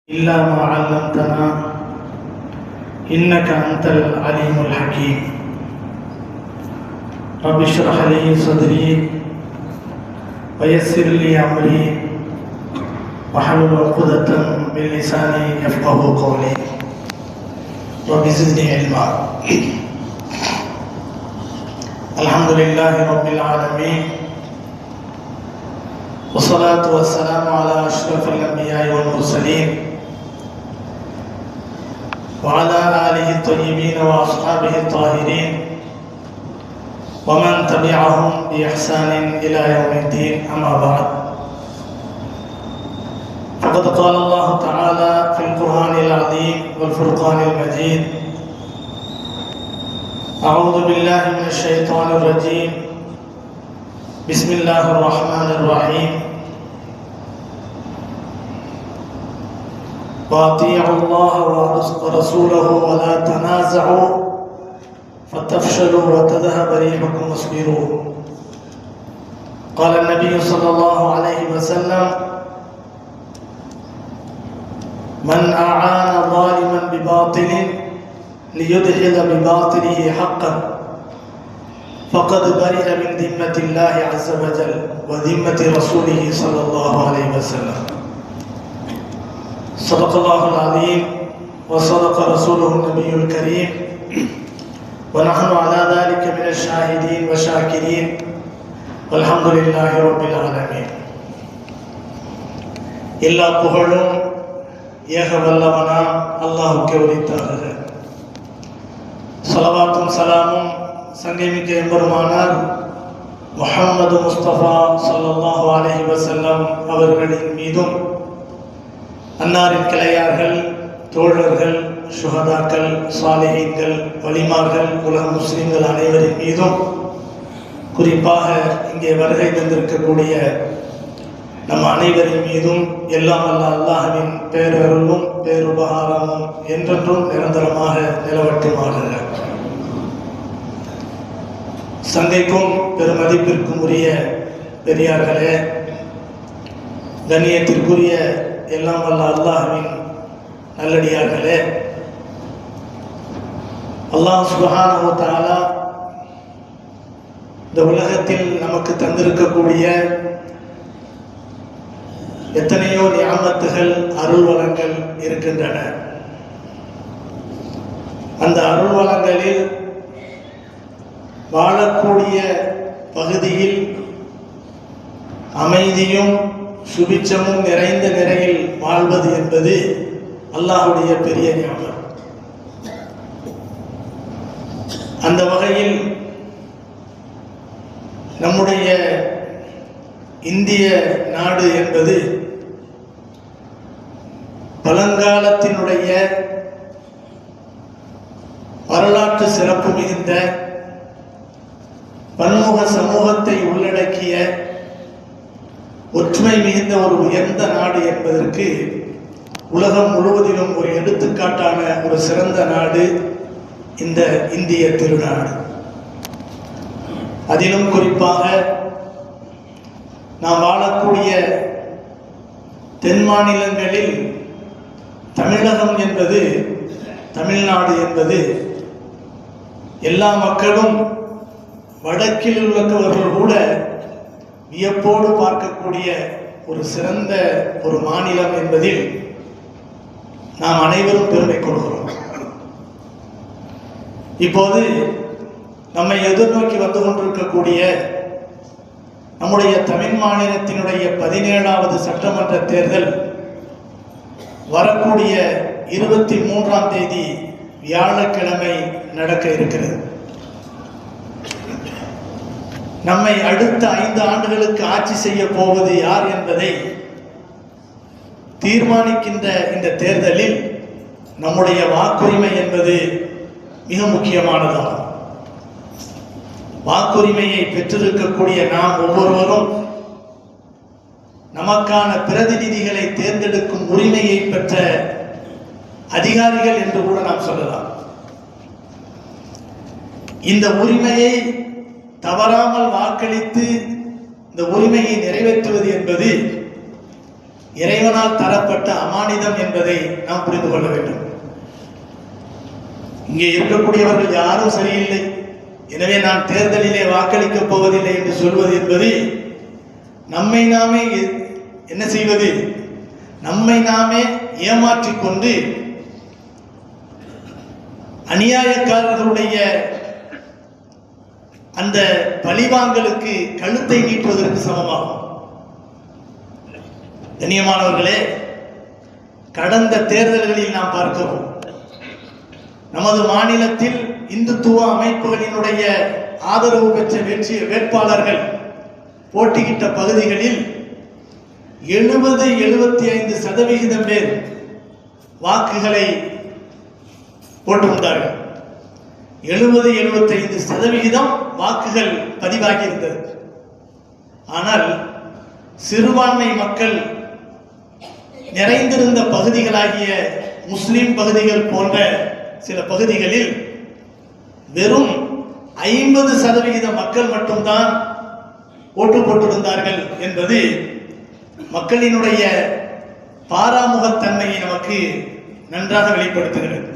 إلا ما علمتنا إنك أنت العليم الحكيم. رب اشرح لي صدري ويسر لي أمري واحلل عقدة من لساني يفقهوا قولي. رب زدني علما. الحمد لله رب العالمين، والصلاة والسلام على أشرف الأنبياء والمرسلين وعلى آله الطيبين وأصحابه الطاهرين ومن تبعهم بإحسان إلى يوم الدين. أما بعد، فقد قال الله تعالى في القرآن العظيم والفرقان المجيد: أعوذ بالله من الشيطان الرجيم، بسم الله الرحمن الرحيم. وأطيعوا الله ورسوله ولا تنازعوا فتفشلوا وتذهب ريحكم واصبروا. قال النبي صلى الله عليه وسلم: من أعان ظالما بباطل ليدحض بباطله حقا فقد برئ من ذمة الله عز وجل وذمة رسوله صلى الله عليه وسلم. صدق الله العظيم وصدق رسوله النبي الكريم، ونحن على ذلك من الشاهدين والشاكرين، والحمد لله رب العالمين. எல்லா புகழும் ஏக வல்லவனாம் அல்லாஹ்வுக்கே உரித்தாகுக. ஸலவாத்தும் சலாமும் சங்கைமிக்க எம்பெருமானார் முஹம்மது முஸ்தபா ஸல்லல்லாஹு அலைஹி வஸல்லம் அவர்களின் மீதும், அன்னாரின் கிளையார்கள், தோழர்கள், சுஹதாக்கள், சாலிஹீன்கள், வலிமார்கள், உலக முஸ்லிம்கள் அனைவரின் மீதும், குறிப்பாக இங்கே வருகை தந்திருக்கக்கூடிய நம் அனைவரின் மீதும் எல்லாம் வல்ல அல்லாஹ்வின் பேரருளும் பேருபகாரமும் என்றென்றும் நிரந்தரமாக நிலவட்டுமாக. சங்கைக்கும் பெருமதிப்பிற்கும் உரிய பெரியார்களே, கண்ணியத்திற்குரிய எல்லாம் வல்ல அல்லாஹ்வின் நல்லடியார்களே, அல்லாஹ் சுப்ஹானஹு வ தஆலா இந்த உலகத்தில் நமக்கு தந்திருக்கக்கூடிய எத்தனையோ நியாமத்துகள், அருள் வளங்கள் இருக்கின்றன. அந்த அருள் வளங்களில் வாழக்கூடிய பகுதியில் அமைதியும் சுபிட்சமும் நிறைந்த நிலையில் வாழ்வது என்பது அல்லாஹ்வுடைய பெரிய நியாமத். அந்த வகையில் நம்முடைய இந்திய நாடு என்பது பழங்காலத்தினுடைய வரலாற்று சிறப்பு மிகுந்த பன்முக சமூகத்தை உள்ளடக்கிய ஒற்றுமை மிகுந்த ஒரு உயர்ந்த நாடு என்பதற்கு உலகம் முழுவதிலும் ஒரு எடுத்துக்காட்டான ஒரு சிறந்த நாடு இந்த இந்திய திருநாடு. அதிலும் குறிப்பாக நாம் வாழக்கூடிய தென் மாநிலங்களில் தமிழகம் என்பது, தமிழ்நாடு என்பது எல்லா மக்களும் வடக்கில் உள்ளவர்கள் கூட வியப்போடு பார்க்கக்கூடிய ஒரு சிறந்த ஒரு மாநிலம் என்பதில் நாம் அனைவரும் பெருமை கொள்கிறோம். இப்போது நம்மை எதிர்நோக்கி வந்து கொண்டிருக்கக்கூடிய நம்முடைய தமிழ் மாநிலத்தினுடைய 17வது சட்டமன்ற தேர்தல் வரக்கூடிய 23ஆம் தேதி வியாழக்கிழமை நடக்க இருக்கிறது. நம்மை அடுத்த 5 ஆண்டுகளுக்கு ஆட்சி செய்ய போவது யார் என்பதை தீர்மானிக்கின்ற இந்த தேர்தலில் நம்முடைய வாக்குரிமை என்பது மிக முக்கியமானதாகும். வாக்குரிமையை பெற்றிருக்கக்கூடிய நாம் ஒவ்வொருவரும் நமக்கான பிரதிநிதிகளை தேர்ந்தெடுக்கும் உரிமையை பெற்ற அதிகாரிகள் என்று கூட நாம் சொல்லலாம். இந்த உரிமையை தவறாமல் வாக்களித்து இந்த உரிமையை நிறைவேற்றுவது என்பது இறைவனால் தரப்பட்ட அமானிதம் என்பதை நாம் புரிந்து கொள்ள வேண்டும். இங்கே இருக்கக்கூடியவர்கள் யாரும் சரியில்லை, எனவே நான் தேர்தலிலே வாக்களிக்கப் போவதில்லை என்று சொல்வது என்பது நம்மை நாமே என்ன செய்வது, நம்மை நாமே ஏமாற்றிக் கொண்டு அநியாயக்காரர்களுடைய அந்த பழிவாங்கலுக்கு கழுத்தை நீட்டுவதற்கு சமமாகும். கண்ணியமானவர்களே, கடந்த தேர்தல்களில் நாம் பார்க்கிறோம், நமது மாநிலத்தில் இந்துத்துவ அமைப்புகளினுடைய ஆதரவு பெற்ற வேட்பாளர்கள் போட்டியிட்ட பகுதிகளில் 70-75% பேர் வாக்குகளை போட்டிருந்தார்கள். 70-75% வாக்குகள் பதிவாகி இருந்தது. ஆனால் சிறுபான்மை மக்கள் நிறைந்திருந்த பகுதிகளாகிய முஸ்லிம் பகுதிகள் போன்ற சில பகுதிகளில் வெறும் 50% மக்கள் மட்டும்தான் ஓட்டு போட்டிருந்தார்கள் என்பது மக்களினுடைய பாராமுகத்தன்மையை நமக்கு நன்றாக வெளிப்படுத்துகிறது.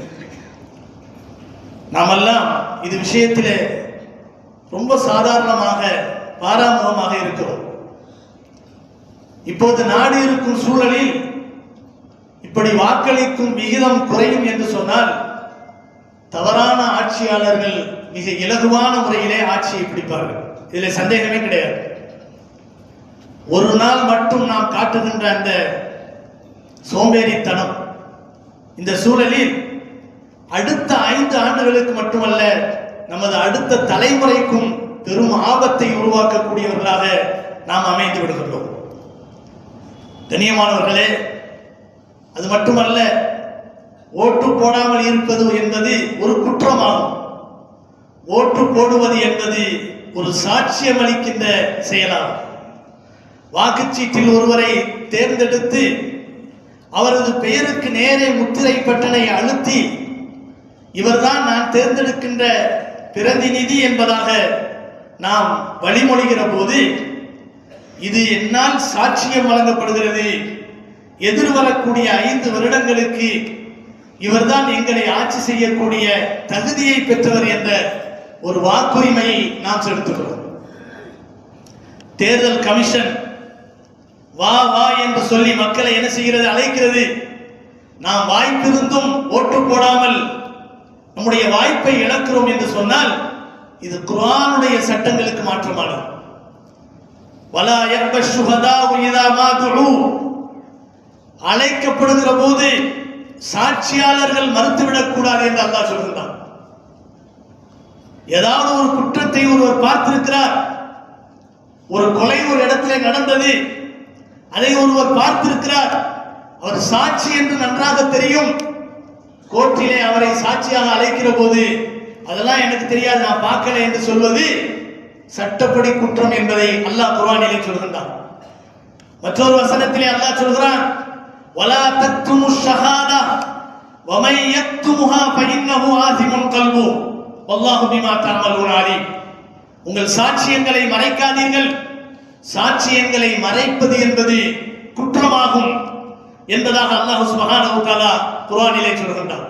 நாமெல்லாம் இது விஷயத்திலே ரொம்ப சாதாரணமாக பாராமுகமாக இருக்கிறோம். இப்போது நாடு இருக்கும் சூழலில் இப்படி வாக்களிக்கும் விகிதம் குறையும் என்று சொன்னால் தவறான ஆட்சியாளர்கள் மிக இலகுவான முறையிலே ஆட்சியை பிடிப்பார்கள். இதில் சந்தேகமே கிடையாது. ஒரு நாள் மட்டும் நாம் காட்டுகின்ற அந்த சோம்பேறித்தனம் இந்த சூழலில் அடுத்த 5 ஆண்டுகளுக்கு மட்டுமல்ல, நமது அடுத்த தலைமுறைக்கும் பெரும் ஆபத்தை உருவாக்கக்கூடியவர்களாக நாம் அமைந்து விடுகின்றோம். கண்ணியமானவர்களே, அது மட்டுமல்ல, ஓட்டு போடாமல் இருப்பது என்பது ஒரு குற்றமாகும். ஓட்டு போடுவது என்பது ஒரு சாட்சியம் அளிக்கின்ற செயலாகும். வாக்குச்சீட்டில் ஒருவரை தேர்ந்தெடுத்து அவரது பெயருக்கு நேரே முத்திரை பட்டனை அழுத்தி இவர்தான் நான் தேர்ந்தெடுக்கின்ற பிரதிநிதி என்பதாக நாம் வழிமொழிகிற போது இது என்னால் சாட்சியம் வழங்கப்படுகிறது, எதிர்வரக்கூடிய 5 வருடங்களுக்கு இவர்தான் எங்களை ஆட்சி செய்யக்கூடிய தகுதியை பெற்றவர் என்ற ஒரு வாக்குரிமையை நாம் செலுத்துகிறோம். தேர்தல் கமிஷன் வா வா என்று சொல்லி மக்களை என்ன செய்கிறது, அழைக்கிறது. நாம் வாய்ப்பிருந்தும் ஓட்டு போடாமல் நம்முடைய வாய்ப்பை இழக்கிறோம் என்று சொன்னால் இது குர்ஆனுடைய சட்டங்களுக்கு மாற்றமானது. வலா யக்பஷ் ஷுஹதாஉ இதா மா துஉ, அழைக்கப்படுகிற போது சாட்சியாளர்கள் மறுத்துவிடக் கூடாது என்று அல்லாஹ் சொல்கிறான். ஏதாவது ஒரு குற்றத்தை ஒருவர் பார்த்திருக்கிறார், ஒரு கொலை ஒரு இடத்திலே நடந்தது, அதை ஒருவர் பார்த்திருக்கிறார், அவர் சாட்சி என்று நன்றாக தெரியும், கோர்ட்டிலே அவரை சாட்சியாக அழைக்கிற போது அதெல்லாம் எனக்கு தெரியாது, நான் பார்க்கல என்று சொல்வது சட்டப்படி குற்றம் என்பதை அல்லாஹ் குர்ஆனிலே சொல்கின்றான். மற்றொரு வசனத்திலே அல்லாஹ் சொல்கிறான், வலா தக்துமு ஷஹாதா வமை யக்துமுஹா ஃபஇன்னஹு ஆஸிமுன் கல்பு வல்லாஹு பிமா தஅமலூன அலீம். உங்கள் சாட்சியங்களை மறைக்காதீர்கள், சாட்சியங்களை மறைப்பது என்பது குற்றமாகும் என்பதாக அல்லாஹ் சுப்ஹானஹு வ தஆலா குர்ஆனிலே சொல்கின்றார்.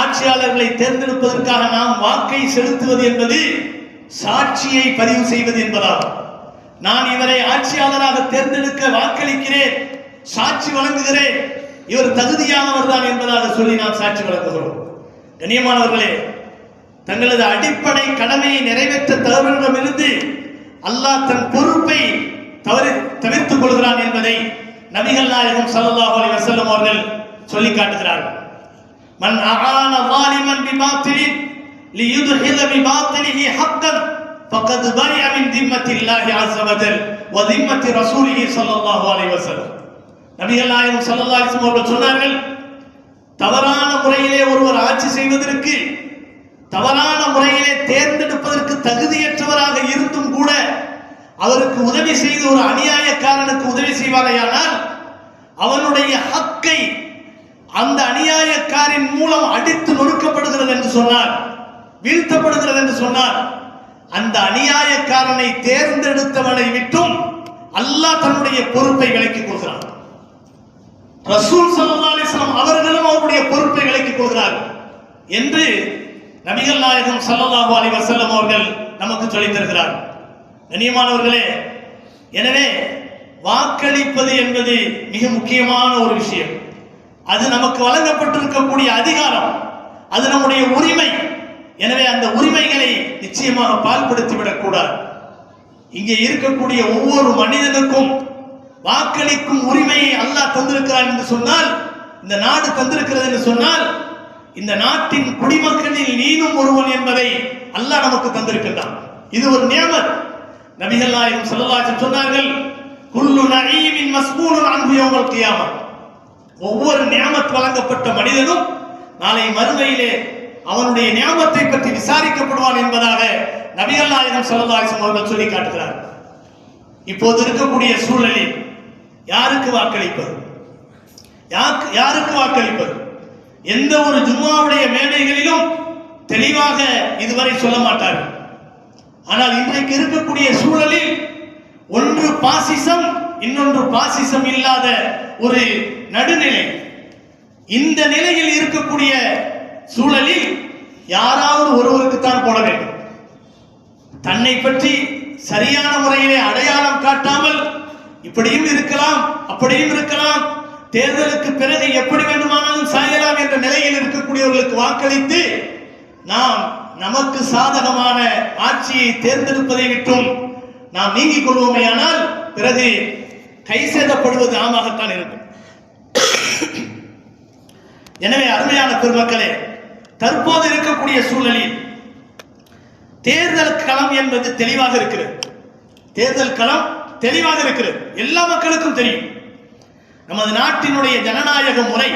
ஆட்சியாளர்களை தேர்ந்தெடுப்பதற்காக நாம் வாக்கை செலுத்துவது என்பது சாட்சியை பதிவு செய்வது என்பதாகும். நான் இவரை ஆட்சியாளராக தேர்ந்தெடுக்க வாக்களிக்கிறேன், சாட்சி வழங்குகிறேன், இவர் தகுதியானவர் தான் என்பதாக சொல்லி நாம் சாட்சி வழங்குகிறோம். கண்ணியமானவர்களே, தங்களது அடிப்படை கடமையை நிறைவேற்ற தவறிடமிருந்து அல்லாஹ் தன் பொறுப்பை தவிர்த்துக் கொள்கிறான் என்பதை நபிகள் நாயகம் ஸல்லல்லாஹு அலைஹி வஸல்லம் அவர்கள் சொல்லி காட்டுகிறார்கள். மன் அஆன ஸாலிமன் பிபாத்திலின் லியுத்ஹில பிபாத்திலிஹி ஹக்கன் ஃபகத் பரிஅ மின் திம்மத்தில்லாஹி அஸ்ஸ வஜல் வ திம்மத்தி ரசூலிஹி ஸல்லல்லாஹு அலைஹி வஸல்லம். நபிகள் நாயகம் ஸல்லல்லாஹு அலைஹி வஸல்லம் அவர்கள் சொன்னார்கள், தவறான முறையிலே ஒருவர் ஆட்சி செய்வதற்கு, தவறான முறையிலே தேர்ந்தெடுப்பதற்கு தகுதியற்றவராக இருந்தும் கூட அவருக்கு உதவி செய்து ஒரு அநியாயக்காரனுக்கு உதவி செய்வாரையானால் அவனுடைய ஹக்கை அந்த அநியாயக்காரின் மூலம் அடித்து நொறுக்கப்படுகிறது என்று சொன்னார், வீழ்த்தப்படுகிறது என்று சொன்னார். அந்த அநியாயக்காரனை தேர்ந்தெடுத்தவனை விட்டும் அல்லாஹ் தன்னுடைய பொறுப்பை விலக்கிக் கொள்கிறான். ரசூல் ஸல்லல்லாஹு அலைஹி வஸல்லம் அவர்களும் அவருடைய பொறுப்பை விலக்கிக் கொள்கிறார்கள் என்று நபிகள் நாயகம் ஸல்லல்லாஹு அலைஹி வஸல்லம் அவர்கள் நமக்கு சொல்லித் தருகிறார்கள். கண்ணியமானவர்களே, எனவே வாக்களிப்பது என்பது மிக முக்கியமான ஒரு விஷயம். அது நமக்கு வழங்கப்பட்டிருக்கக்கூடிய அதிகாரம், அது நம்முடைய உரிமை. எனவே அந்த உரிமைகளை நிச்சயமாக பால்படுத்திவிடக் கூடாது. இங்கே இருக்கக்கூடிய ஒவ்வொரு மனிதனுக்கும் வாக்களிக்கும் உரிமையை அல்லாஹ் தந்திருக்கிறான் என்று சொன்னால், இந்த நாடு தந்திருக்கிறது என்று சொன்னால், இந்த நாட்டின் குடிமக்களில் நீனும் ஒருவன் என்பதை அல்லாஹ் நமக்கு தந்திருக்கின்றான். இது ஒரு நியமத். நபிகள் நாயகம் ஸல்லல்லாஹு அலைஹி வஸல்லம் சொன்னார்கள், குல்லு நஈமின் மஸ்பூனுன் அன்ஹு யௌமல் கியாமah. ஒவ்வொரு நியமத் வழங்கப்பட்ட மனிதனும் நாளை மறுமையிலே அவனுடைய நியமத்தை பற்றி விசாரிக்கப்படுவான் என்பதாக நபிகள் நாயகம் ஸல்லல்லாஹு அலைஹி வஸல்லம் அவர்கள் சொல்லி காட்டுகிறார். இப்போது இருக்கக்கூடிய சூழலில் யாருக்கு வாக்களிப்பது? யாருக்கு வாக்களிப்பது? எந்த ஒரு ஜும்மாவுடைய மேடைகளிலும் தெளிவாக இதுவரை சொல்ல மாட்டார்கள். ஆனால் இன்றைக்கு இருக்கக்கூடிய சூழலில் ஒன்று பாசிசம், இன்னொன்று பாசிசம் இல்லாத ஒரு நடுநிலை. இந்த நிலையில் இருக்கக்கூடிய சூழலில் யாராவது ஒருவருக்கு தான் போட வேண்டும். தன்னை பற்றி சரியான முறையிலே அடையாளம் காட்டாமல் இப்படியும் இருக்கலாம், அப்படியும் இருக்கலாம், தேர்தலுக்கு பிறகு எப்படி வேண்டுமானாலும் சாயலாம் என்ற நிலையில் இருக்கக்கூடியவர்களுக்கு வாக்களித்து நாம் நமக்கு சாதகமான ஆட்சியை தேர்ந்தெடுப்பதை விட்டும் நாம் நீங்கிக் கொள்வோமேயானால் பிறகு கை சேதப்படுவது ஆமாகத்தான் இருக்கும். எனவே அருமையான பெருமக்களே, தற்போது இருக்கக்கூடிய சூழலில் தேர்தல் களம் என்பது தெளிவாக இருக்கிறது. தேர்தல் களம் தெளிவாக இருக்கிறது, எல்லா மக்களுக்கும் தெரியும். நமது நாட்டினுடைய ஜனநாயக முறை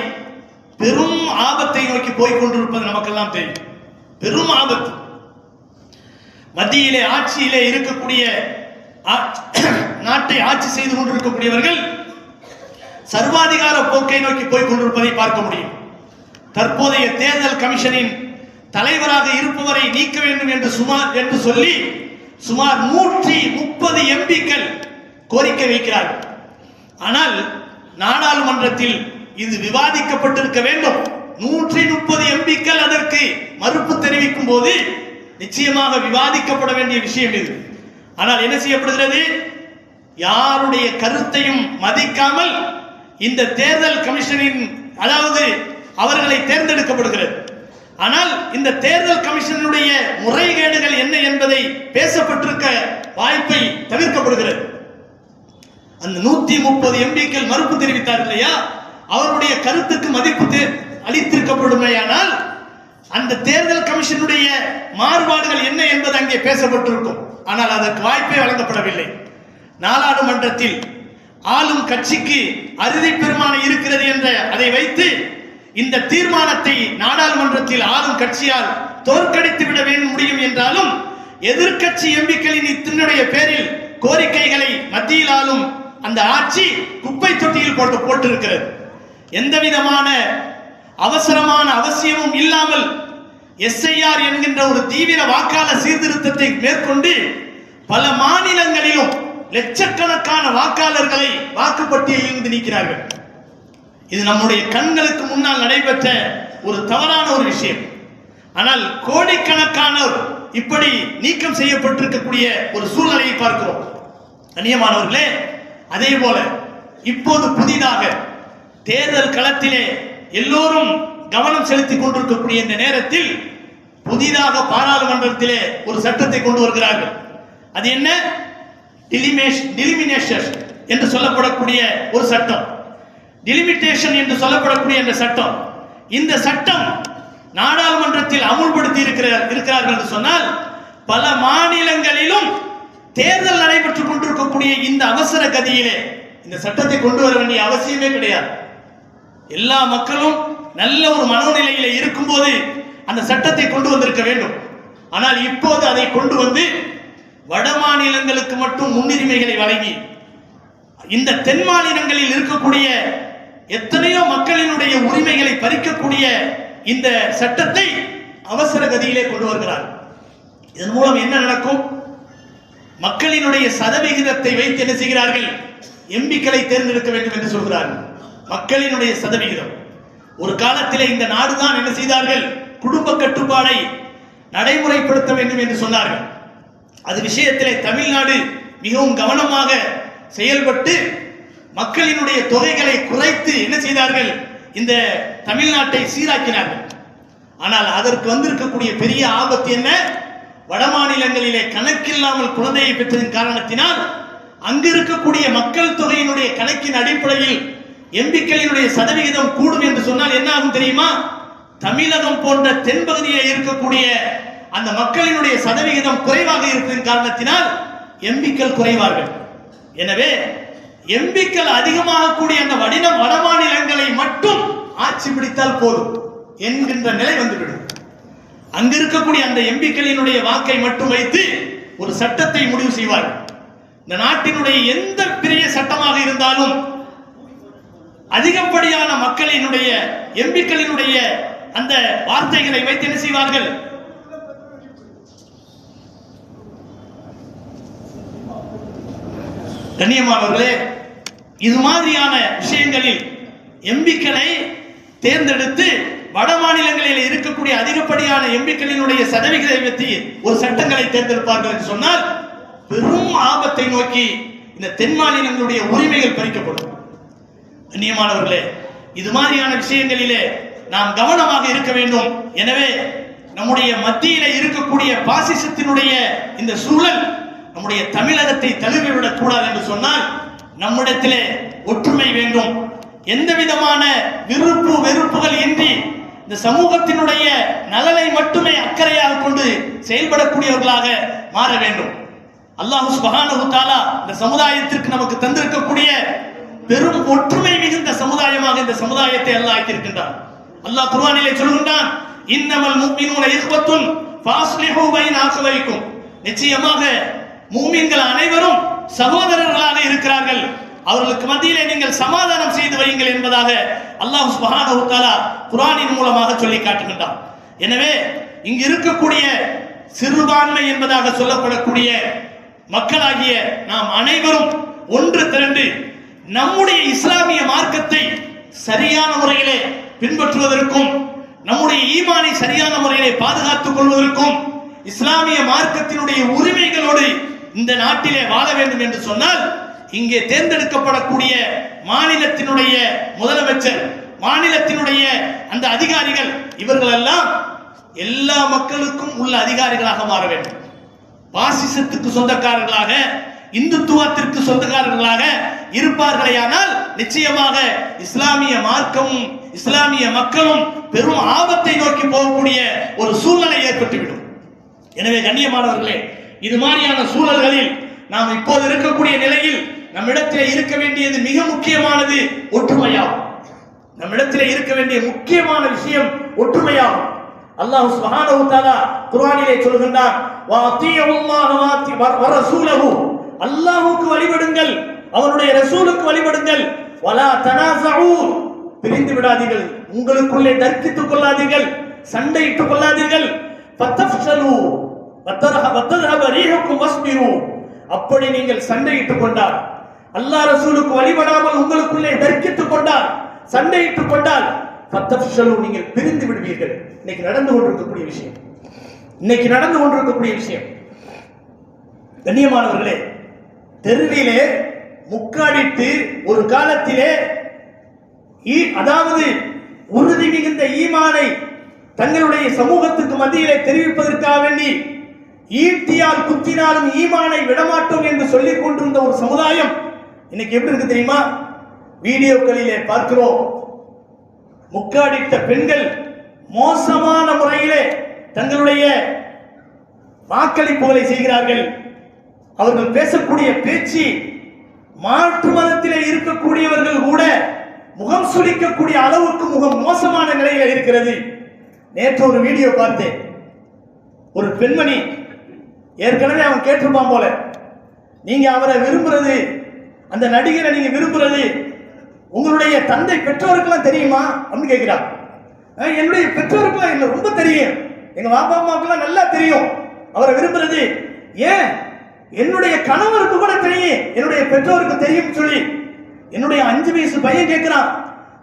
பெரும் ஆபத்தை நோக்கி போய்கொண்டிருப்பது நமக்கெல்லாம் தெரியும். பெரும் ஆபத்து. மத்தியிலே ஆட்சியிலே இருக்கக்கூடிய நாட்டை ஆட்சி செய்து கொண்டிருக்கக்கூடியவர்கள் சர்வாதிகார போக்கை நோக்கி போய்கொண்டிருப்பதை பார்க்க முடியும். தற்போதைய தேர்தல் கமிஷனின் தலைவராக இருப்பவரை நீக்க வேண்டும் என்று சொல்லி சுமார் 130 எம்பிக்கள் கோரிக்கை வைக்கிறார்கள். ஆனால் நாடாளுமன்றத்தில் இது விவாதிக்கப்பட்டிருக்க வேண்டும். 130 எம்பிக்கள் அதற்கு மறுப்பு தெரிவிக்கும் போது நிச்சயமாக விவாதிக்கப்பட வேண்டிய விஷயம் இது. ஆனால் என்ன செய்யப்படுகிறது? யாருடைய கருத்தையும் மதிக்காமல் இந்த தேர்தல் கமிஷனின், அதாவது அவர்களை தேர்ந்தெடுக்கப்படுகிறது. ஆனால் இந்த தேர்தல் கமிஷனுடைய முறைகேடுகள் என்ன என்பதை பேசப்பட்டிருக்க வாய்ப்பை தவிர்க்கப்படுகிறது. அந்த 130 எம்பிக்கள் மறுப்பு தெரிவித்தார் இல்லையா, அவருடைய கருத்துக்கு மதிப்பு அளித்திருக்கப்படுமையானால் அந்த தேர்தல் கமிஷனுடைய மாறுபாடுகள் என்ன என்பது அங்கே பேசப்பட்டிருக்கும். ஆனால் அதற்கு வாய்ப்பே வழங்கப்படவில்லை. நாடாளுமன்றத்தில் ஆளும் கட்சிக்கு அறுதி பெரும்பான்மை இருக்கிறது என்ற அதை வைத்து இந்த தீர்மானத்தை நாடாளுமன்றத்தில் ஆளும் கட்சியால் தோற்கடித்து விட முடியும் என்றாலும் எதிர்க்கட்சி எம்பிக்களின் இத்தனுடைய பேரில் கோரிக்கைகளை மத்தியில் ஆளும் அந்த ஆட்சி குப்பை தொட்டியில் போட்டிருக்கிறது. எந்த விதமான அவசரமான அவசியமும் இல்லாமல் SIR என்கின்ற ஒரு தீவிர வாக்காளர் சீர்திருத்தத்தை மேற்கொண்டு பல மாநிலங்களிலும் லட்சக்கணக்கான வாக்காளர்களை வாக்குப்பட்டியலில் இருந்து நீக்கிறார்கள். இது நம்முடைய கண்களுக்கு முன்னால் நடைபெற்ற ஒரு தவறான ஒரு விஷயம். ஆனால் கோடிக்கணக்கானோர் இப்படி நீக்கம் செய்யப்பட்டிருக்கக்கூடிய ஒரு சூழ்நிலையை பார்க்கிறோம். கண்ணியமானவர்களே, அதே போல இப்போது புதிதாக தேர்தல் களத்திலே எல்லோரும் கவனம் செலுத்திக் கொண்டிருக்கக்கூடிய இந்த நேரத்தில் புதிதாக பாராளுமன்றத்திலே ஒரு சட்டத்தை கொண்டு வருகிறார்கள். அது என்ன? டிலிமினேஷன் என்று சொல்லப்படக்கூடிய ஒரு சட்டம், டிலிமிட்டேஷன் என்று சொல்லப்படக்கூடிய இந்த சட்டம். இந்த சட்டம் நாடாளுமன்றத்தில் அமுல்படுத்தி இருக்கிறார்கள் என்று சொன்னால் பல மாநிலங்களிலும் தேர்தல் நடைபெற்றுக் கொண்டிருக்கக்கூடிய இந்த அவசர கதியிலே இந்த சட்டத்தை கொண்டு வர வேண்டிய அவசியமே கிடையாது. எல்லா மக்களும் நல்ல ஒரு மனோநிலையில இருக்கும்போது அந்த சட்டத்தை கொண்டு வந்திருக்க வேண்டும். ஆனால் இப்போது அதை கொண்டு வந்து வட மாநிலங்களுக்கு மட்டும் முன்னுரிமைகளை வழங்கி இந்த தென் மாநிலங்களில் இருக்கக்கூடிய எத்தனையோ மக்களினுடைய உரிமைகளை பறிக்கக்கூடிய இந்த சட்டத்தை அவசர கதியிலே கொண்டு வருகிறார். இதன் மூலம் என்ன நடக்கும்? மக்களினுடைய சதவிகிதத்தை வைத்து என்ன செய்கிறார்கள்? எம்பிக்களை தேர்ந்தெடுக்க வேண்டும் என்று சொல்கிறார்கள். மக்களினுடைய சதவிகிதம். ஒரு காலத்திலே இந்த நாடுதான் என்ன செய்தார்கள், குடும்ப கட்டுப்பாடை நடைமுறைப்படுத்த வேண்டும் என்று சொன்னார்கள். அது விஷயத்திலே தமிழ்நாடு மிகவும் கவனமாக செயல்பட்டு மக்களினுடைய தொகைகளை குறைத்து என்ன செய்தார்கள், இந்த தமிழ்நாட்டை சீராக்கினார்கள். ஆனால் அதற்கு வந்திருக்கக்கூடிய பெரிய ஆபத்து என்ன, வட மாநிலங்களிலே கணக்கில்லாமல் குழந்தையை பெற்றதன் காரணத்தினால் அங்கு இருக்கக்கூடிய மக்கள் தொகையினுடைய கணக்கின் அடிப்படையில் எம்பிக்களினுடைய சதவிகிதம் கூடும் என்று சொன்னால் என்ன ஆகும் தெரியுமா, தமிழகம் போன்ற தென்பகுதியில் இருக்கக்கூடிய அந்த மக்களினுடைய சதவிகிதம் குறைவாக இருப்பதன் காரணத்தினால் எம்பிக்கள் குறைவார்கள். எனவே எம்பிக்கள் அதிகமாக கூடிய அந்த வட மாநிலங்களை மட்டும் ஆட்சி பிடித்தால் போதும் என்கின்ற நிலை வந்துவிடும். அங்கு இருக்கக்கூடிய அந்த எம்பிக்களினுடைய வாக்கை மட்டும் வைத்து ஒரு சட்டத்தை முடிவு செய்வார்கள். இந்த நாட்டினுடைய எந்த பெரிய சட்டமாக இருந்தாலும் அதிகப்படியான மக்களினுடைய எம்பிக்களினுடைய அந்த வார்த்தைகளை வைத்து என்ன செய்வார்கள், கண்ணியமானவர்களே, இது மாதிரியான விஷயங்களில் எம்பிக்களை தேர்ந்தெடுத்து வட மாநிலங்களில் இருக்கக்கூடிய அதிகப்படியான எம்பிக்களினுடைய சதவிகிதத்தை பற்றி ஒரு சட்டங்களை தேர்ந்தெடுப்பார்கள் என்று சொன்னால் பெரும் ஆபத்தை நோக்கி இந்த தென் மாநிலங்களுடைய உரிமைகள் பறிக்கப்படும். கண்ணியமானவர்களே, இது மாதிரியான விஷயங்களிலே நாம் கவனமாக இருக்க வேண்டும். எனவே நம்முடைய மத்தியில இருக்கக்கூடிய பாசிசத்தினுடைய இந்த சூழல் நம்முடைய தமிழகத்தை தழுவிவிடக் கூடாது என்று சொன்னால் நம்மிடத்திலே ஒற்றுமை வேண்டும். எந்த விதமான விருப்பு வெறுப்புகள் இன்றி இந்த சமூகத்தினுடைய நலனை மட்டுமே அக்கறையாக கொண்டு செயல்படக்கூடியவர்களாக மாற வேண்டும். அல்லாஹ் சுப்ஹானஹு தஆலா இந்த சமுதாயத்திற்கு நமக்கு தந்திருக்கக்கூடிய பெரும் ஒற்றுமை மிகுந்த சமுதாயமாக இந்த சமுதாயத்தை அல்லாஹ் ஆக்கியிருக்கின்றான். அல்லாஹ் குர்ஆனிலே சொல்கின்றான், இன்னமல் முஃமினூன இஹ்வத்துன் ஃபஸ்லிஹு பைன அக்வைக்கும். நிச்சயமாக மூமின்கள் அனைவரும் சகோதரர்களாக இருக்கிறார்கள், அவர்களுக்கு மத்தியிலே நீங்கள் சமாதானம் செய்து வையுங்கள் என்பதாக அல்லாஹ் சுப்ஹானஹு தஆலா குர்ஆனின் மூலமாக சொல்லி காட்டுகின்றான். எனவே இங்கு இருக்கக்கூடிய சிறுபான்மை என்பதாக சொல்லப்படக்கூடிய மக்களாகிய நாம் அனைவரும் ஒன்று திரண்டு நம்முடைய இஸ்லாமிய மார்க்கத்தை சரியான முறையிலே பின்பற்றுவதற்கும் நம்முடைய ஈமானை சரியான முறையிலே பாதுகாத்துக் கொள்வதற்கும் இஸ்லாமிய மார்க்கத்தினுடைய உரிமைகளோடு இந்த நாட்டிலே வாழ வேண்டும் என்று சொன்னால் இங்கே தேர்ந்தெடுக்கப்படக்கூடிய மாநிலத்தினுடைய முதலமைச்சர், மாநிலத்தினுடைய அந்த அதிகாரிகள், இவர்கள் எல்லாம் எல்லா மக்களுக்கும் உள்ள அதிகாரிகளாக மாற வேண்டும். பாசிசத்துக்கு சொந்தக்காரர்களாக, இந்துத்துவத்திற்கு சொந்தக்காரர்களாக இருப்பார்களேயானால் நிச்சயமாக இஸ்லாமிய மார்க்கமும் இஸ்லாமிய மக்களும் பெரும் ஆபத்தை நோக்கி போகக்கூடிய ஒரு சூழ்நிலை ஏற்பட்டுவிடும். எனவே கண்ணியமானவர்களே, இது மாதிரியான சூழல்களில் நாம் இப்போது இருக்கக்கூடிய நிலையில் நம்மிடத்திலே இருக்க வேண்டியது மிக முக்கியமானது ஒற்றுமையாகும். நம்மிடத்திலே இருக்க வேண்டிய முக்கியமான விஷயம் ஒற்றுமையாகும். அல்லாஹ் சுப்ஹானஹு தஆலா குர்ஆனிலே சொல்கின்றான், வஅதீயுல்லாஹ வரசூலஹு, அல்லாஹ்வுக்கு வழிபடுங்கள், அவருடைய ரசூலுக்கு வழிபடுங்கள், வலா தனாஸூ, பிரிந்து விடாதீர்கள், உங்களுக்குள்ளே தர்க்கித்துக் கொள்ளாதீர்கள், சண்டையிட்டுக் கொள்ளாதீர்கள், ஃபதஃப்ஷலு வதஹப ரீஹுக்கும் வஸ்பிரு, அப்படி நீங்கள் சண்டையிட்டுக் கொண்டால், அல்லாஹ் ரசூலுக்கு வழிபடாமல் உங்களுக்குள்ளே தர்க்கித்துக் கொண்டால், சண்டையிட்டுக் கொண்டால், ஃபதஃப்ஷலு, நீங்கள் பிரிந்து விடுவீர்கள். இன்னைக்கு நடந்து கொண்டிருக்கக்கூடிய விஷயம், கண்ணியமானவர்களே, தெருவிலே முக்காடிட்டு ஒரு காலத்திலே அதாவது உறுதி மிகுந்த ஈமானை தங்களுடைய சமூகத்துக்கு மத்தியிலே தெரிவிப்பதற்காக வேண்டி ஈட்டியால் குத்தினாலும் ஈமானை விடமாட்டோம் என்று சொல்லிக் கொண்டிருந்த ஒரு சமுதாயம் இன்னைக்கு எப்படி இருக்கு தெரியுமா? வீடியோக்களிலே பார்க்கிறோம், முக்காடிட்ட பெண்கள் மோசமான முறையிலே தங்களுடைய வாக்களிப்புகளை செய்கிறார்கள். அவர்கள் பேசக்கூடிய பேச்சு மாற்று மதத்திலே இருக்கக்கூடியவர்கள் கூட முகம் சுளிக்கக்கூடிய அளவுக்கு முகம் மோசமான நிலையில இருக்கிறது. நேற்று ஒரு வீடியோ பார்த்தேன். ஒரு பெண்மணி, ஏற்கனவே அவன் கேட்டிருப்பான் போல, நீங்க அவரை விரும்புறது, அந்த நடிகரை நீங்க விரும்புறது உங்களுடைய தந்தை பெற்றோருக்கெல்லாம் தெரியுமா அப்படின்னு கேட்கிறான். என்னுடைய பெற்றோருக்கெல்லாம் என்ன ரொம்ப தெரியும், எங்க பாப்பா அம்மாவுக்கெல்லாம் நல்லா தெரியும் அவரை விரும்புறது. ஏன் என்னுடைய கணவருக்கு கூட தெரியும், என்னுடைய பெற்றோருக்கு தெரியும் சொல்லி என்னுடைய 5 வயசு பையன் கேட்கிறான்,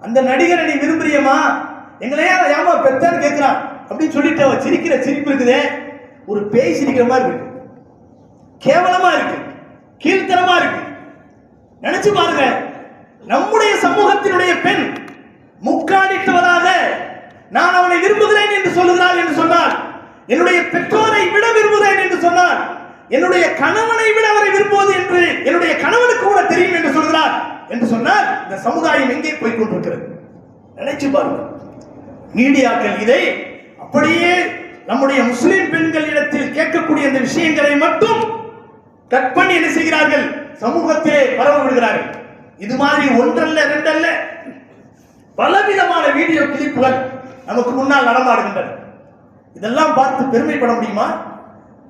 அந்த நடிகரை நீ விரும்புறியமா, எங்களையா ஏமா பெத்தான்னு கேட்கிறான் அப்படின்னு சொல்லிட்டு அவ சிரிக்கிற சிரிப்பு இருக்குதே, ஒரு பேய் சிரிக்கிற மாதிரி இருக்கு, கேவலமா இருக்கு, கீழ்த்தரமா இருக்கு. நினைச்சு பாருங்க, நம்முடைய சமூகத்தினுடைய பெண் முக்காடிட்டவராக நான் அவனை விரும்புகிறேன் என்று சொல்லுகிறாள் என்று சொன்னார், என்னுடைய பெற்றோரை விட விரும்புகிறேன் என்று சொன்னார், என்னுடைய கணவனை விட அவரை விரும்புவது என்று என்னுடைய கணவனுக்கு கூட தெரியும் என்று சொல்கிறார் என்று சொன்னால் இந்த சமுதாயம் எங்கே போய் கொண்டிருக்கிறது? நினைச்சு பாருங்க. மீடியாக்கள் இதை அப்படியே நம்முடைய முஸ்லிம் பெண்களிடத்தில் கேட்கக்கூடிய இந்த விஷயங்களை மட்டும் கட் பண்ணி என்ன செய்கிறார்கள், சமூகத்திலே பரவ விடுகிறார்கள். இது மாதிரி ஒன்றல்ல ரெண்டல்ல பலவிதமான வீடியோ கிளிப்புகள் நமக்கு முன்னால் நடமாடுகின்றன. இதெல்லாம் பார்த்து பெருமைப்பட முடியுமா?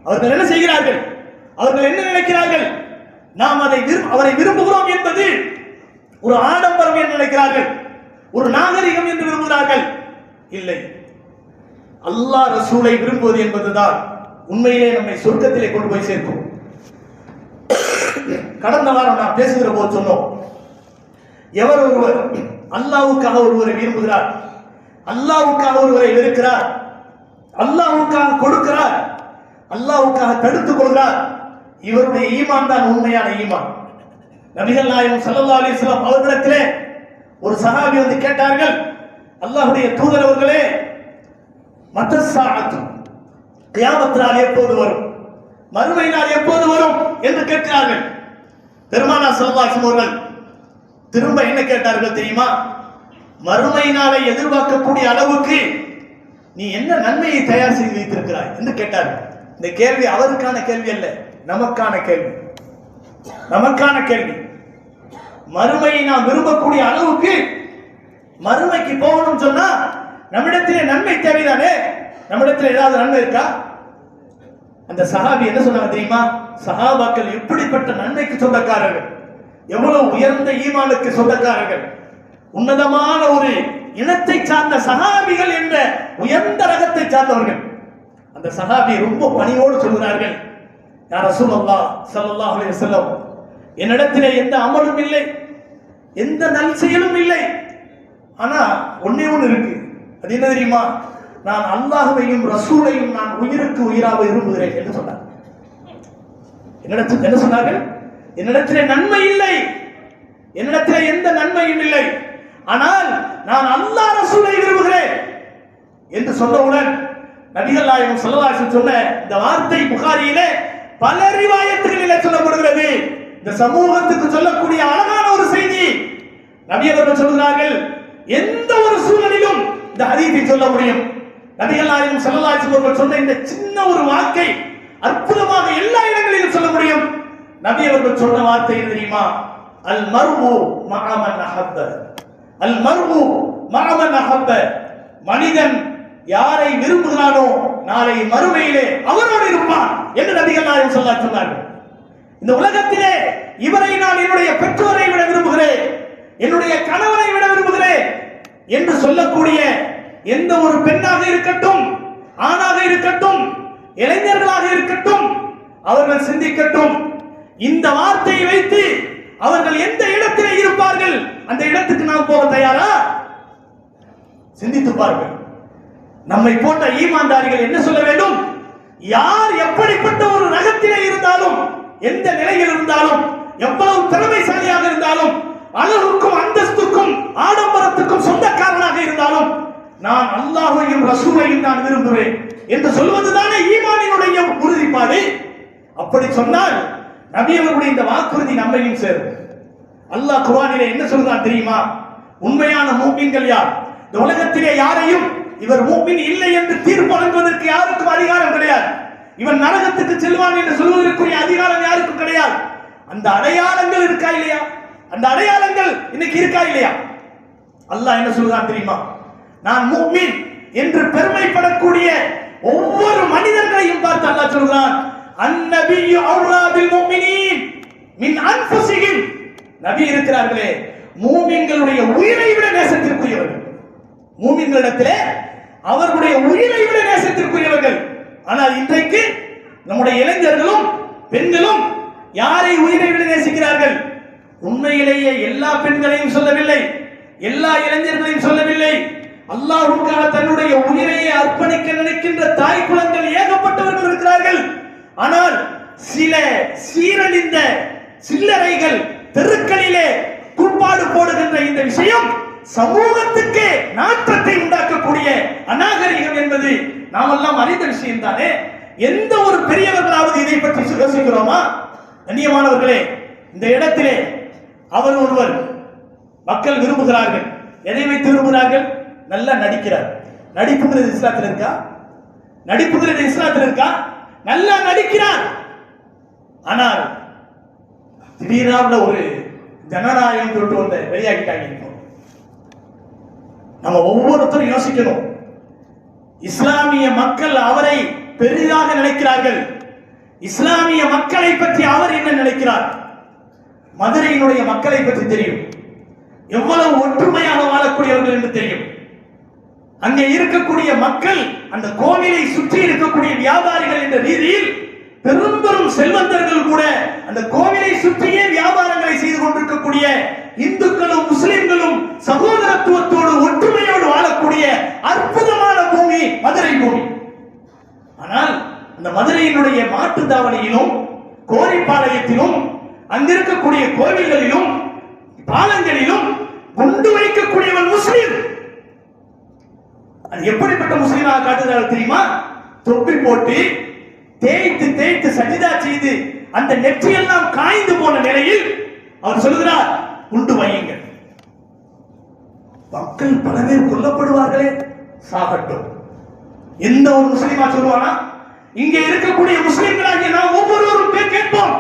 அவர்கள் என்ன செய்கிறார்கள், அவர்கள் என்ன நினைக்கிறார்கள், நாம் அவரை விரும்புகிறோம் என்பது ஒரு ஆடம்பரம் என்று நினைக்கிறார்கள், ஒரு நாகரிகம் என்று விரும்புகிறார்கள். இல்லை, அல்லாஹ் ரசூலை விரும்புவது என்பதுதான் உண்மையிலே நம்மை சொர்க்கத்திலே கொண்டு போய் சேர்க்கும். கடந்த வாரம் நான் பேசுகிற போது சொன்னோம், எவர் ஒருவர் அல்லாஹ்வுக்காக ஒருவரை விரும்புகிறார், அல்லாஹ்வுக்காக ஒருவரை வெறுக்கிறார், அல்லாஹ்வுக்காக கொடுக்கிறார், அல்லாஹ்வுக்காக தடுத்துக் கொள்கிறார், இவருடைய ஈமான் தான் உண்மையான ஈமான். நபிகள் நாயகம் ஸல்லல்லாஹு அலைஹி வஸல்லம் அவர்களிடத்திலே ஒரு சஹாபி வந்து கேட்டார்கள், அல்லாஹ்வுடைய தூதர் அவர்களே, மத்தஸ்ஸாஅத்து, கியாமத் நாள் எப்போது வரும், மறுமை நாள் எப்போது வரும் என்று கேட்கிறார்கள். பெருமானார் ஸல்லல்லாஹு அலைஹி வஸல்லம் அவர்கள் திரும்ப என்ன கேட்டார்கள் தெரியுமா? மறுமை நாளை எதிர்பார்க்கக்கூடிய அளவுக்கு நீ என்ன நன்மையை தயார் செய்து வைத்திருக்கிறாய் என்று கேட்டார்கள். இந்த கேள்வி அவருக்கான கேள்வி அல்ல, நமக்கான கேள்வி, நமக்கான கேள்வி. மறுமையை நாம் விரும்பக்கூடிய அளவுக்கு மறுமைக்கு போகணும் சொன்னா நம்மிடத்திலே நன்மை தேவைதானே, நம்மிடத்தில் ஏதாவது நன்மை இருக்கா? அந்த சஹாபி என்ன சொன்னாங்க தெரியுமா? சஹாபாக்கள் எப்படிப்பட்ட நன்மைக்கு சொந்தக்காரர்கள், எவ்வளவு உயர்ந்த ஈமானுக்கு சொந்தக்காரர்கள், உன்னதமான ஒரு இனத்தை சார்ந்த சஹாபிகள் என்ற உயர்ந்த ரகத்தை சார்ந்தவர்கள். அந்த சஹாபி ரொம்ப பணியோடு சொல்கிறார்கள், யா ரசூலல்லாஹ் ஸல்லல்லாஹு அலைஹி வஸல்லம், என்னிடத்திலே எந்த அமலும் இல்லை, எந்த நல் செயலும் இல்லை, ஆனா ஒண்ணே ஒன்று இருக்கு, அது என்ன தெரியுமா? நான் அல்லாஹ்வையும் ரசூலையும் நான் உயிருக்கு உயிராக விரும்புகிறேன் என்று சொன்னார். என்னிடத்தில் என்ன சொன்னார்கள்? என்னிடத்திலே நன்மை இல்லை, என்னிடத்திலே எந்த நன்மையும் இல்லை, ஆனால் நான் அல்லாஹ் ரசூலை விரும்புகிறேன் என்று சொன்னவுடன் நபிகள் நாயகம் ஸல்லல்லாஹு அலைஹி வஸல்லம் சொன்ன இந்த வார்த்தை புகாரியிலே பல ரிவாயத்துகளிலே சொல்லப்படுகிறது. இந்த சமூகத்துக்கு சொல்லக்கூடிய அழகான ஒரு செய்தி. நபி அவர்கள் சொல்கிறார்கள், எந்த ஒரு சூழலிலும் இந்த ஹதீஸை சொல்ல முடியும். நபிகள் நாயகம் ஸல்லல்லாஹு அலைஹி வஸல்லம் சொன்ன இந்த சின்ன ஒரு வாக்கை அற்புதமாக எல்லா இடங்களிலும் சொல்ல முடியும். நபி அவர்கள் சொன்ன வார்த்தை என்ன தெரியுமா? அல் மர்உ மஅ மன் அஹப்ப, அல் மர்உ மஅ மன் அஹப்ப, மனிதன் யாரை விரும்புகிறானோ நாளை மறுமையிலே அவரோடு இருப்பான் என்று நபிகள் நாயகம் ஸல்லல்லாஹு அலைஹி வஸல்லம் சொன்னார்கள். இந்த உலகத்திலே இவரை நான் என்னுடைய பெற்றோரை விட விரும்புகிறேன், என்னுடைய கணவனை விட விரும்புகிறேன் என்று சொல்லக்கூடிய எந்த ஒரு பெண்ணாக இருக்கட்டும், ஆணாக இருக்கட்டும், இளைஞர்களாக இருக்கட்டும், அவர்கள் சிந்திக்கட்டும். இந்த வார்த்தையை வைத்து அவர்கள் எந்த இடத்திலே இருப்பார்கள், அந்த இடத்துக்கு நாம் போக தயாரா? சிந்தித்து பாருங்கள். நம்மை போன்ற ஈமான்தாரிகள் என்ன சொல்ல வேண்டும்? யார் எப்படிப்பட்ட ஒரு ரகத்திலே இருந்தாலும், எந்த நிலையில் இருந்தாலும், எவ்வளவு திறமைசாலியாக இருந்தாலும், அழகுக்கும் அந்தஸ்துக்கும் ஆடம்பரத்துக்கும் சொந்தக்காரனாக இருந்தாலும், நான் அல்லாஹ்வையும் ரசூலையும் நான் விரும்புவேன் என்று சொல்வதுதானே ஈமானினுடைய உறுதிப்பாடு. அப்படி சொன்னால் நபி அவர்களுடைய இந்த வாக்குறுதி நம்மையும் சேரும். அல்லாஹ் குர்ஆனிலே என்ன சொல்றான் தெரியுமா? உண்மையான மூமின்கள் யார்? இந்த உலகத்திலே யாரையும் இவர் மூமின் இல்லை என்று தீர்ப்பு வழங்குவதற்கு யாருக்கும் அதிகாரம் கிடையாது. இவன் நரகத்துக்கு செல்வான் என்று சொல்வதற்குரிய அதிகாரம் யாருக்கும் கிடையாது. அந்த அடையாளங்கள் இருக்கா இல்லையா? அந்த அடையாளங்கள் இன்னைக்கு இருக்கா இல்லையா? அல்லாஹ் என்ன சொல்றான் தெரியுமா? நான் மூமின் என்று பெருமைப்படக்கூடிய ஒவ்வொரு மனிதர்களையும் பார்த்து அல்லாஹ் சொல்றான், அன்னபியு அவுலா பில் முஃமினீன் மின் அன்ஃபுஸிஹிம். நபி இருக்கிறார்களே, மூமின்களுடைய உயிரை விட நேசத்திற்குரியவர்கள். மூமின்களிடத்திலே அவர்களுடைய உயிரை விட நேசத்திற்குரியவர்கள். ஆனால் இன்றைக்கு நம்முடைய இளைஞர்களும் பெண்களும் யாரை உயிரை விட நேசிக்கிறார்கள்? உண்மையிலேயே எல்லா பெண்களையும் சொல்லவில்லை, எல்லா இளைஞர்களையும் சொல்லவில்லை. அல்லாஹ்வுக்காக தன்னுடைய உயிரையை அர்ப்பணிக்க நினைக்கின்ற தாய் குலங்கள் ஏகப்பட்டவர்கள் இருக்கிறார்கள். ஆனால் சில சீரழிந்த சில்லறைகள் தெருக்களிலே கூப்பாடு போடுகின்ற இந்த விஷயம் சமூகத்துக்கு நாற்றத்தை உண்டாக்கக்கூடிய அநாகரிகம் என்பது நாம் எல்லாம் அறிந்த விஷயம் தானே. எந்த ஒரு பெரியவர்களாவது இதை பற்றி யோசிக்கிறோமா? கண்ணியமானவர்களே, இந்த இடத்திலே அவர் ஒருவர் மக்கள் விரும்புகிறார்கள். எதை வைத்து விரும்புகிறார்கள்? நல்லா நடிக்கிறார். நடிப்புங்கிறது இஸ்லாத்தில் இருக்கா? நடிப்புங்கிறது இஸ்லாத்தில் இருக்கா? நல்லா நடிக்கிறார். ஆனால் திடீரான ஒரு ஜனநாயகம் தொட்டு வந்த வெளியாகிட்டாங்க. நம்ம ஒவ்வொருத்தரும் யோசிக்கணும். இஸ்லாமிய மக்கள் அவரை பெரிதாக நினைக்கிறார்கள். இஸ்லாமிய மக்களை பற்றி அவர் என்ன நினைக்கிறார்? மதுரையினுடைய மக்களை பற்றி தெரியும். எவ்வளவு ஒற்றுமையாக வாழக்கூடியவர்கள் என்று தெரியும். அங்கே இருக்கக்கூடிய மக்கள், அந்த கோவிலை சுற்றி இருக்கக்கூடிய வியாபாரிகள் என்ற ரீதியில் பெரும் பெரும் செல்வந்தர்கள் கூட அந்த கோவிலை சுற்றியே வியாபாரங்களை செய்து கொண்டிருக்கக்கூடிய இந்துக்களும் முஸ்லிம்களும் சகோதரத்துவத்தோடு ஒற்றுமையோடு வாழக்கூடிய அற்புதமான பூமி மதுரை பூமி. ஆனால் அந்த மதுரையினுடைய மாட்டு தாவணியிலும் கோரிப்பாளையத்திலும் அங்கிருக்கக்கூடிய கோவில்களிலும் பாலங்களிலும் குண்டு வைக்கக்கூடியவன் முஸ்லிம். அது எப்படிப்பட்ட முஸ்லிமாக காட்டுகிறார்கள் தெரியுமா? தொப்பி போட்டு தேய்த்து தேய்த்து சஜிதா செய்து அந்த நெற்றியெல்லாம் காய்ந்து போன நிலையில் அவர் சொல்லுகிறார், குண்டு வையுங்கள். மக்கள் பல பேர் கொல்லப்படுவார்களே, சாகட்டும். எந்த ஒரு முஸ்லிமா சொல்லுவானா? இங்கே இருக்கக்கூடிய முஸ்லிம்களாகிய நாம் ஒவ்வொருவரும் பேர் கேட்போம்.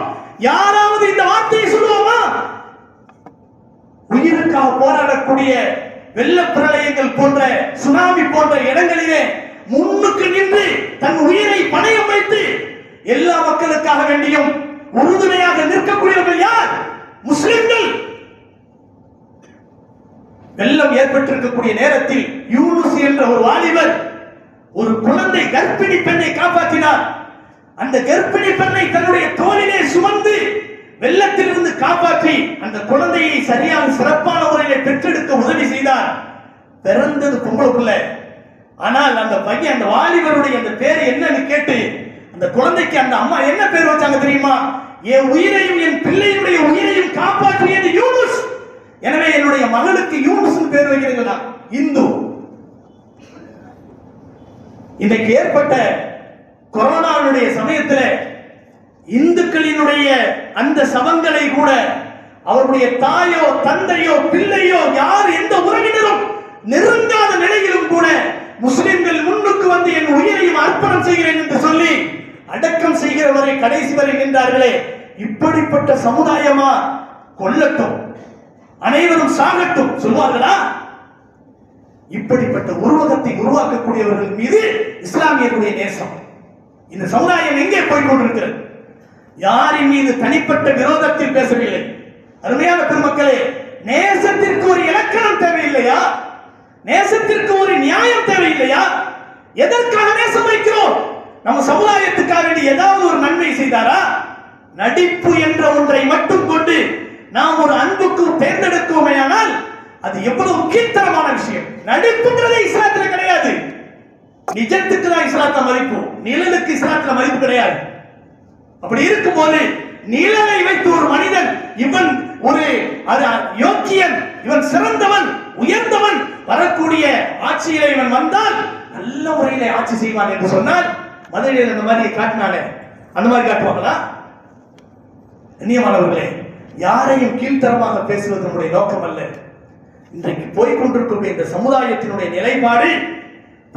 யாராவது இந்த வார்த்தையை சொல்லுவோமா? உயிருக்காக போராடக்கூடிய வெள்ள பிரளயங்கள் போன்ற சுனாமி போன்ற இடங்களிலே முன்னுக்கு நின்று தன் உயிரை பணயம் வைத்து எல்லா மக்களுக்காக வேண்டியும் உறுதுணையாக நிற்கக்கூடியவர்கள் யார்? முஸ்லிம்கள். வெள்ளம் ஏற்பட்டிருக்கக்கூடிய நேரத்தில் யூனுஸ் என்ற ஒரு வாலிபர் ஒரு குழந்தை கர்ப்பிணி பெண்ணை காப்பாற்றினார். அந்த கர்ப்பிணி பெண்ணை தன்னுடைய தோளிலே சுமந்து வெள்ளத்திலிருந்து காப்பாற்றி அந்த குழந்தையை சரியாக சிறப்பான முறையில் பெற்றெடுக்க உதவி செய்தார். பிறந்தது பொம்பளை பிள்ளை. ஆனால் அந்த பையன், அந்த வாலிபருடைய அந்த பேர் என்னன்னு கேட்டு அந்த குழந்தைக்கு அந்த அம்மா என்ன பேர் வச்சாங்க தெரியுமா? என் உயிரையும் என் பிள்ளையுடைய உயிரையும் காப்பாற்றியது யூனுஸ். எனவே என்னுடைய மகளுக்கு யூனுஸ் பேர் வைக்கிறீங்களா? இந்து. இன்றைக்கு ஏற்பட்ட கொரோனாவுடைய சமயத்தில் இந்துக்களினுடைய அந்த சவங்களை கூட அவருடைய தாயோ தந்தையோ பிள்ளையோ யார் எந்த உறவினரும் நெருங்காத நிலையிலும் கூட முஸ்லிம்கள் முன்னுக்கு வந்து என் உயிரையும் அர்ப்பணம் செய்கிறேன் என்று சொல்லி அடக்கம் செய்கிற வரை கடைசி வரை நின்றார்களே. இப்படிப்பட்ட சமுதாயமா? கொல்லட்டும், அனைவரும் சாகட்டும் சொல்வார்களா? இப்படிப்பட்ட உருவகத்தை உருவாக்கக்கூடியவர்கள் மீது இஸ்லாமியர்களுடைய நேசம். இந்த சமுதாயம் எங்கே போய் கொண்டிருக்கிறது? யாரின் மீது தனிப்பட்ட விரோதத்தில் பேசவில்லை. அருமையான பெருமக்களே, நேசத்திற்கு ஒரு இலக்கணம் தேவையில்லையா? நேசத்திற்கு ஒரு நியாயம் தேவையில்லையா? எதற்காக நேசம் வைக்கிறோம்? நம்ம சமுதாயத்துக்காக வேண்டி ஏதாவது ஒரு நன்மை செய்தாரா? நடிப்பு என்ற ஒன்றை மட்டும் கொண்டு நாம் ஒரு அன்புக்கு தேர்ந்தெடுக்கோமேயானால் அது எவ்வளவு கீழ்த்தரமான விஷயம். நடிப்புங்கிறதே இஸ்லாத்தில் கிடையாது. நிஜத்துக்கு தான் இஸ்லாத்துல மதிப்பு, நிழலுக்கு இஸ்லாத்துல மதிப்பு கிடையாது. அப்படி இருக்கும்போது நிழலை வைத்து ஒரு மனிதன் இவன் ஒரு யோக்கியன், இவன் சிறந்தவன், உயர்ந்தவன், வரக்கூடிய ஆட்சியில இவன் வந்தால் நல்ல முறையில ஆட்சி செய்வான் என்று சொன்னால் மதுரையில் அந்த மாதிரி காட்டினாலே அந்த மாதிரி காட்டுவாங்களா? கண்ணியமானவர்களே, யாரையும் கீழ்த்தரமாக பேசுவது நம்முடைய நோக்கம் அல்ல. இன்றைக்கு போய்கொண்டிருக்கக்கூடிய இந்த சமுதாயத்தினுடைய நிலைப்பாடு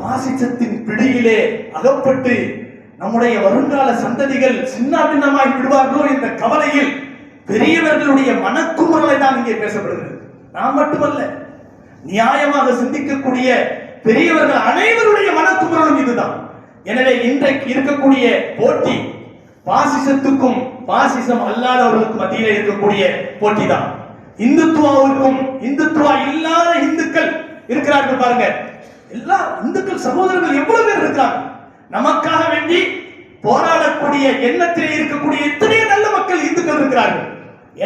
பாசிசத்தின் பிடியிலே அகப்பட்டு நம்முடைய வருங்கால சந்ததிகள் சின்ன பின்னமாகி விடுவார்களோ என்ற கவலையில் பெரியவர்களுடைய மனக்குமுறலை தான் இங்கே பேசப்படுகிறது. நாம் மட்டுமல்ல, நியாயமாக சிந்திக்கக்கூடிய பெரியவர்கள் அனைவருடைய மனக்குமுறலும் இதுதான். எனவே இன்றைக்கு இருக்கக்கூடிய போட்டி பாசிசத்துக்கும் பாசிசம் அல்லாதவர்களுக்கும் மத்தியிலே இருக்கக்கூடிய போட்டி தான். இந்துத்துவாவுக்கும் இந்துத்துவா இல்லாத இந்துக்கள் இருக்கிறார்கள் பாருங்க. எல்லா இந்துக்கள் சகோதரர்கள் எவ்வளவு பேர் இருக்கிறாங்க. நமக்காக வேண்டி போராடக்கூடிய எண்ணத்திலே இருக்கக்கூடிய எத்தனையோ நல்ல மக்கள் இந்துக்கள் இருக்கிறார்கள்.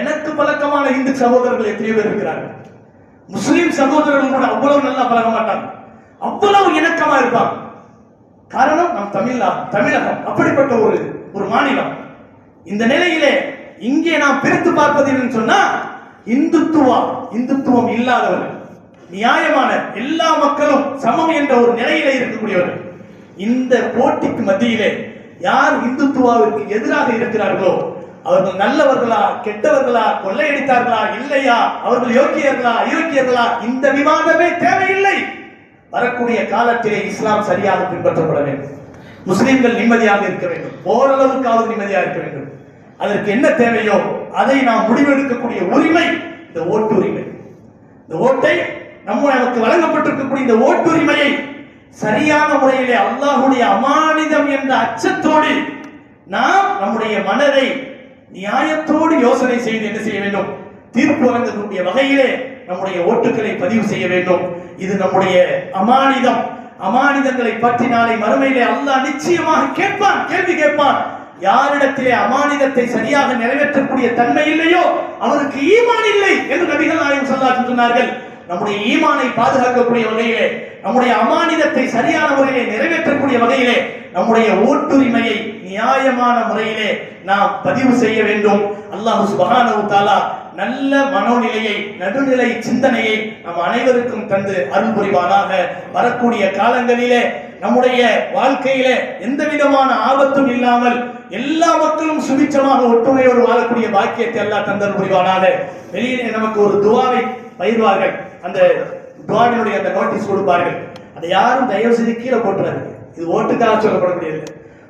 எனக்கு பழக்கமான இந்து சகோதரர்கள் எத்தனையோ பேர் இருக்கிறார்கள். முஸ்லிம் சகோதரர்கள் கூட அவ்வளவு நல்லா பழக மாட்டாங்க, அவ்வளவு இணக்கமா இருப்பாங்க. காரணம் நம் தமிழகம் அப்படிப்பட்ட ஒரு மாநிலம். இந்த நிலையிலே இங்கே நாம் பிரித்து பார்ப்பது என்னன்னு சொன்னா, இந்துத்துவம் இல்லாதவர்கள், நியாயமான எல்லா மக்களும் சமம் என்ற ஒரு நிலையிலே இருக்கக்கூடியவர்கள். இந்த போட்டிக்கு மத்தியிலே யார் இந்துத்துவாவிற்கு எதிராக இருக்கிறார்களோ அவர்கள் நல்லவர்களா கெட்டவர்களா, கொள்ளையடித்தார்களா இல்லையா, அவர்கள் யோக்கியர்களா அயோக்கியர்களா, இந்த விவாதமே தேவையில்லை. வரக்கூடிய காலத்திலே இஸ்லாம் சரியாக பின்பற்றப்பட வேண்டும். முஸ்லிம்கள் நிம்மதியாக இருக்க வேண்டும், ஓரளவுக்காவது நிம்மதியாக இருக்க வேண்டும். அதற்கு என்ன தேவையோ அதை நாம் முடிவெடுக்கக்கூடிய உரிமை இந்த ஓட்டு உரிமை. இந்த ஓட்டை நமக்கு வழங்கப்பட்டிருக்கக்கூடிய இந்த ஓட்டுரிமையை சரியான முறையிலே அல்லாஹ்வுடைய அமானிதம் என்ற அச்சத்தோடு நாம் நம்முடைய மனதை நியாயத்தோடு யோசனை செய்து என்ன செய்ய வேண்டும், தீர்ப்பு வழங்கக்கூடிய வகையிலே நம்முடைய ஓட்டுகளை பதிவு செய்ய வேண்டும். இது நம்முடைய அமானிதம். அமானிதங்களை பற்றி நாளை மறுமையிலே அல்லாஹ் நிச்சயமாக கேள்வி கேட்பான். யாரிடத்திலே அமானிதத்தை சரியாக நிறைவேற்றக்கூடிய தன்மை இல்லையோ அவருக்கு ஈமான் இல்லை என்று நபிகள் நாயகம் ஸல்லல்லாஹு அலைஹி வஸல்லம் சொன்னார்கள். நம்முடைய ஈமானை பாதுகாக்கக்கூடிய வகையிலே, நம்முடைய அமானிதத்தை சரியான முறையிலே நிறைவேற்றக்கூடிய வகையிலே நம்முடைய ஓட்டுரிமையை நியாயமான முறையிலே நாம் பதிவு செய்ய வேண்டும். அல்லாஹ் சுப்ஹானஹு வ தஆலா நல்ல மனோநிலையை, நடுநிலை சிந்தனையை நம் அனைவருக்கும் தந்து அருள் புரிவானாக. வரக்கூடிய காலங்களிலே நம்முடைய வாழ்க்கையிலே எந்த விதமான ஆபத்தும் இல்லாமல் எல்லா மக்களும் சுபிட்சமாக ஒற்றுமையோடு வாழக்கூடிய பாக்கியத்தை அல்லாஹ் தந்தல் புரிவானாக. வெளியிலே நமக்கு ஒரு துஆவை பயிர்வார்கள், அந்த துஆவினுடைய அந்த நோட்டீஸ் கொடுப்பார்கள். அதை யாரும் தயவு செய்து கீழே போட்டுறாரு. இது ஓட்டுக்காக சொல்லப்படக்கூடியது.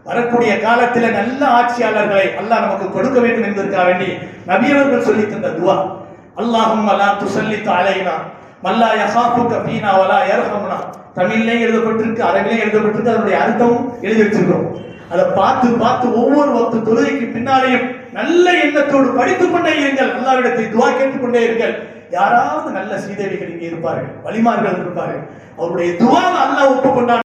வரக்கூடிய காலத்தில் நல்ல ஆட்சியாளர்களை அல்லாஹ் நமக்கு கொடுக்க வேண்டும் என்பதற்காக வேண்டி நபி அவர்கள் சொல்லி தந்த துஆ, அல்லாஹும்ம லா துஸல்லித் அலைனா மல்லா யஹாஃபுக ஃபீனா வலா யர்ஹம்னா. தமிழிலே எழுதப்பட்டிருக்கு, அரபிலே எழுதப்பட்டிருக்கு, அதனுடைய அர்த்தமும் எழுதி வச்சிருக்கிறோம். அதை பார்த்து ஒவ்வொரு வக்து தொழுகைக்கு பின்னாலேயும் நல்ல எண்ணத்தோடு படித்துக் கொண்டே இருங்கள், அல்லாஹ்விடத்தை துஆ கேட்டுக்கொண்டே இருங்கள். யாராவது நல்ல சீதேவிகள் இங்கே இருப்பார்கள், வலிமார்கள் இருப்பார்கள், அவருடைய துஆவை அல்லாஹ் ஒப்புக்கொண்டான்.